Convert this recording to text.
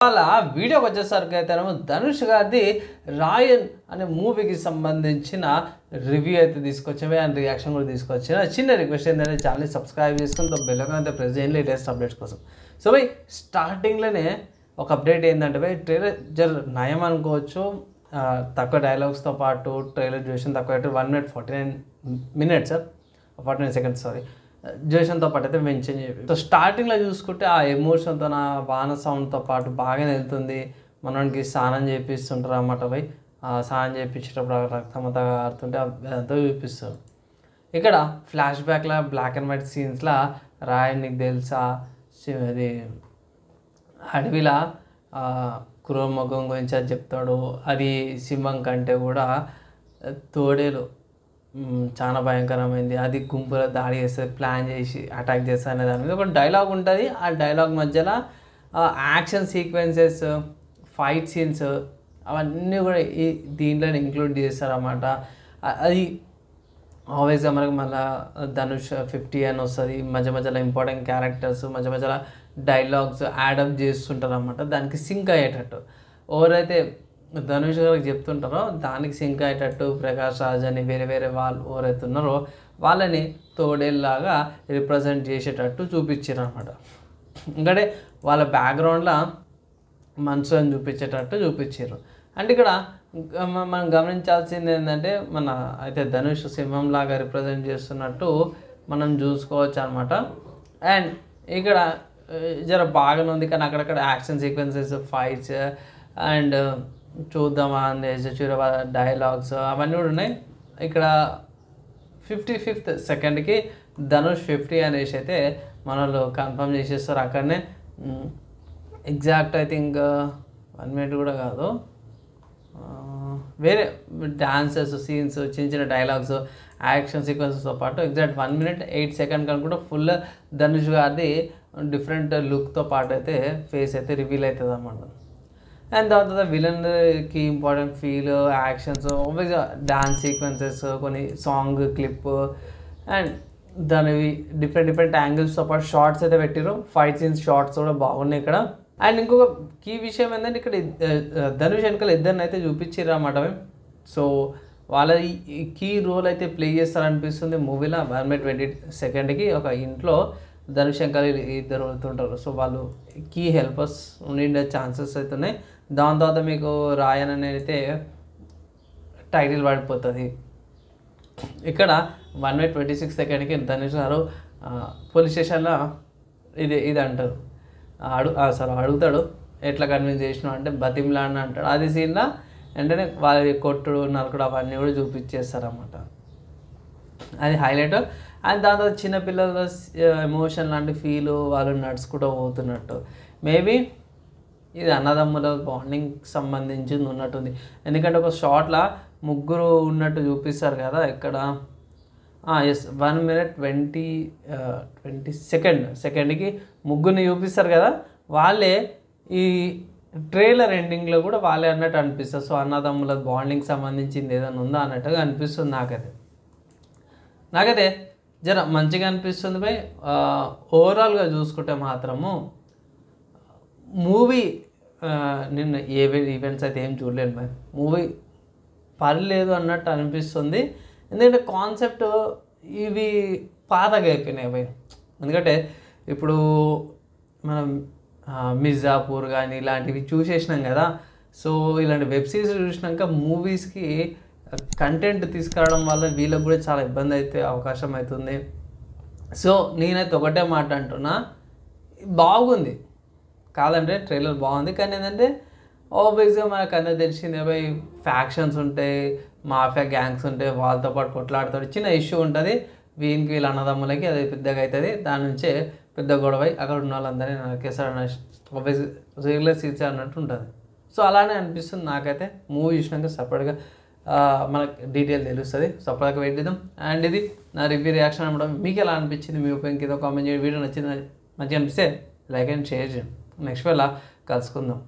వాళ్ళ వీడియోకి వచ్చేసరికి అయితే ధనుష్ గారిది రాయన్ అనే మూవీకి సంబంధించిన రివ్యూ అయితే తీసుకొచ్చాము అండ్ రియాక్షన్ కూడా తీసుకొచ్చిన చిన్న రిక్వెస్ట్ ఏంటంటే ఛానల్ని సబ్స్క్రైబ్ చేసుకుని బెల్ ఐకాన్ అయితే ప్రెస్ చేయండి లేటెస్ట్ అప్డేట్స్ కోసం. సో భయ్ స్టార్టింగ్లోనే ఒక అప్డేట్ ఏంటంటే భయ్ ట్రైలర్ జర నయం అనుకోవచ్చు, తక్కువ డైలాగ్స్తో పాటు ట్రైలర్ డ్యూరేషన్ తక్కువ 1 minute 49 minutes 49 seconds సారీ డ్యూరేషన్తో పాటు అయితే మెన్షన్ చేయాలి. సో స్టార్టింగ్లో చూసుకుంటే ఆ ఎమోషన్తో నా బాణ సౌండ్తో పాటు బాగానే వెళ్తుంది. మనకి స్నానం చేపిస్తుంటారు అన్నమాట భయ్, స్నానం చేయించేటప్పుడు రక్తం అంతా ఆడుతుంటే అదంతా చూపిస్తారు. ఇక్కడ ఫ్లాష్ బ్యాక్లో బ్లాక్ అండ్ వైట్ సీన్స్లో రాయన్ నీకు తెలుసా అది అడవిలా క్రోమొగం గురించి అది చెప్తాడు. అది సింహం కంటే కూడా తోడేలు చాలా భయంకరమైంది, అది గుంపులో దాడి చేస్తుంది, ప్లాన్ చేసి అటాక్ చేస్తుంది అనే దాని మీద ఒక డైలాగ్ ఉంటుంది. ఆ డైలాగ్ మధ్యలో యాక్షన్ సీక్వెన్సెస్, ఫైట్ సీన్స్ అవన్నీ కూడా ఈ దీంట్లోనే ఇంక్లూడ్ చేస్తారన్నమాట. అది ఆల్వేస్గా మనకు మళ్ళీ ధనుష్ 50 అని వస్తుంది, మధ్య మధ్యలో ఇంపార్టెంట్ క్యారెక్టర్స్ మధ్య మధ్యలో డైలాగ్స్ యాడప్ చేస్తుంటారు అన్నమాట. దానికి సింక్ అయ్యేటట్టు ఎవరైతే ధనుష్ గారికి చెప్తుంటారో దానికి సింక్ అయ్యేటట్టు ప్రకాష్ రాజ్ అని వేరే వేరే వాళ్ళు ఎవరైతే ఉన్నారో వాళ్ళని తోడేలాగా రిప్రజెంట్ చేసేటట్టు చూపించారు అనమాట. ఎందుకంటే వాళ్ళ బ్యాక్గ్రౌండ్లో మనుషులను చూపించేటట్టు చూపించారు. అంటే ఇక్కడ మనం గమనించాల్సింది ఏంటంటే మన అయితే ధనుష్ సింహంలాగా రిప్రజెంట్ చేస్తున్నట్టు మనం చూసుకోవచ్చు అనమాట. అండ్ ఇక్కడ జర బాగానే ఉంది కానీ అక్కడక్కడ యాక్షన్ సీక్వెన్సెస్, ఫైట్స్ అండ్ చూద్దామా అనేసి డైలాగ్స్ అవన్నీ కూడా ఉన్నాయి. ఇక్కడ 55th సెకండ్కి ధనుష్ 50 అనేసి అయితే మనలో కన్ఫర్మ్ చేసేస్తారు. అక్కడనే ఎగ్జాక్ట్ ఐ థింక్ 1 minute కూడా కాదు, వేరే డాన్సెస్ సీన్స్, చిన్న చిన్న డైలాగ్స్, యాక్షన్ సీక్వెన్సెస్తో పాటు ఎగ్జాక్ట్ 1 minute 8 seconds కనుకుంటే ఫుల్ ధనుష్ గారిది డిఫరెంట్ లుక్తో పాటు అయితే ఫేస్ అయితే రివీల్ అవుతుంది అన్నమాట. అండ్ దాని తర్వాత విలన్కి ఇంపార్టెంట్ ఫీల్, యాక్షన్స్, ఆబ్వియస్గా డాన్స్ సీక్వెన్సెస్, కొన్ని సాంగ్ క్లిప్ అండ్ దానివి డిఫరెంట్ యాంగిల్స్తో పాటు షార్ట్స్ అయితే పెట్టారు. ఫైట్ సీన్స్ షార్ట్స్ కూడా బాగున్నాయి ఇక్కడ. అండ్ ఇంకొక కీ విషయం ఏంటంటే ఇక్కడ ధనుష్ వెనకాల ఇద్దరిని అయితే చూపించారు అన్నమాట. సో వాళ్ళ ఈ కీ రోల్ అయితే ప్లే చేస్తారనిపిస్తుంది మూవీలో. 1 minute 20 seconds ఒక ఇంట్లో ధనుష్ వెనకాల ఇద్దరు వెళ్తుంటారు. సో వాళ్ళు కీ హెల్పర్స్ ఉండే ఛాన్సెస్ అయితే ఉన్నాయి. దాని తర్వాత మీకు రాయన్ అనేది అయితే టైటిల్ పడిపోతుంది. ఇక్కడ 1 minute 26 seconds ధనుష్ గారు పోలీస్ స్టేషన్లో ఇది అంటారు, అడుగుతాడు ఎట్లా కన్విన్స్ చేసినావు అంటే బతిమ్లాన్ అంటాడు. అది సీన్లో వెంటనే వాళ్ళ కొట్టుడు నరకుడు అవన్నీ కూడా చూపించేస్తారన్నమాట. అది హైలైట్. అండ్ దాని తర్వాత చిన్నపిల్లల ఎమోషన్ లాంటి ఫీలు, వాళ్ళు నడుచుకుంటూ పోతున్నట్టు. మేబీ ఇది అన్నదమ్ముల బాండింగ్ సంబంధించింది ఉన్నట్టుంది. ఎందుకంటే ఒక షార్ట్లో ముగ్గురు ఉన్నట్టు చూపిస్తారు కదా ఇక్కడ. ఎస్ 1 minute 20 seconds ముగ్గురిని చూపిస్తారు కదా, వాళ్ళే ఈ ట్రైలర్ ఎండింగ్లో కూడా వాళ్ళే అన్నట్టు అనిపిస్తారు. సో అన్నదమ్ముల బాండింగ్ సంబంధించింది ఏదైనా ఉందా అన్నట్టుగా అనిపిస్తుంది నాకైతే జర మంచిగా అనిపిస్తుంది భయ్. ఓవరాల్గా చూసుకుంటే మాత్రము మూవీ నిన్న ఈవెంట్స్ అయితే ఏం చూడలేను భయ్, మూవీ పర్లేదు అన్నట్టు అనిపిస్తుంది. ఎందుకంటే కాన్సెప్ట్ ఇవి పాతగా అయిపోయినాయి భయ్. ఎందుకంటే ఇప్పుడు మనం మిర్జాపూర్ కానీ ఇలాంటివి చూసేసినాం కదా. సో ఇలాంటి వెబ్ సిరీస్ చూసినాక మూవీస్కి కంటెంట్ తీసుకురావడం వల్ల వీళ్ళకి కూడా చాలా ఇబ్బంది అయితే అవకాశం అవుతుంది. సో నేనైతే ఒకటే మాట అంటున్నా, బాగుంది కాదంటే ట్రైలర్ బాగుంది, కానీ ఏంటంటే ఆబ్వియస్గా మనకు అందరూ తెలిసిందే భయ్, ఫ్యాక్షన్స్ ఉంటాయి, మాఫియా గ్యాంగ్స్ ఉంటాయి, వాళ్ళతో పాటు కొట్లాడుతాడు, చిన్న ఇష్యూ ఉంటుంది, వీళ్ళ అన్నదమ్ములకి అది పెద్దగా అవుతుంది, దాని నుంచే పెద్ద గొడవ అక్కడ ఉన్న వాళ్ళందరినీ నరికేస్తాడు ఆబ్వియస్ రెగ్యులర్ సీన్స్ అన్నట్టు ఉంటుంది. సో అలానే అనిపిస్తుంది నాకైతే. మూవీ చూసినాక సపరేట్గా మనకు డీటెయిల్ తెలుస్తుంది. సపరేట్గా వెయిట్ చేద్దాం. అండ్ ఇది నా రివ్యూ రియాక్షన్ అనమాట. మీకు ఎలా అనిపించింది, మీ ఒపీనియన్ కింద కామెంట్ చేయండి. వీడియో నచ్చింది మంచిగా అనిపిస్తే లైక్ అండ్ షేర్ చేయండి. నెక్స్ట్ వేళ కలుసుకుందాం.